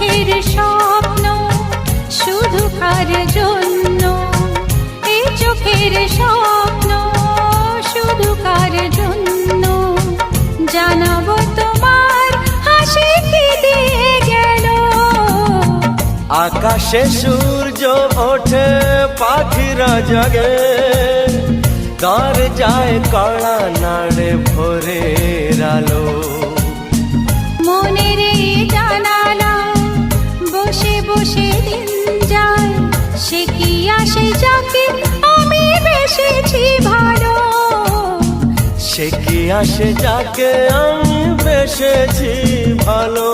চোখের স্বপ্ন শুধু কার জন্য, এই চোখের স্বপ্ন শুধু কার জন্য, জানাবো তোমার হাসি কি দিয়ে গেল। আকাশে সূর্য ওঠে পাখিরা জাগে, তার যায় কড়া নাড়ে ভোরের আলো। মনের এই জানালা বসে বসে দিন যায়, সে কি আসে যাকে আমি বেসেছি ভালো। সে কি আসে যাকে আমি বেসেছি ভালো।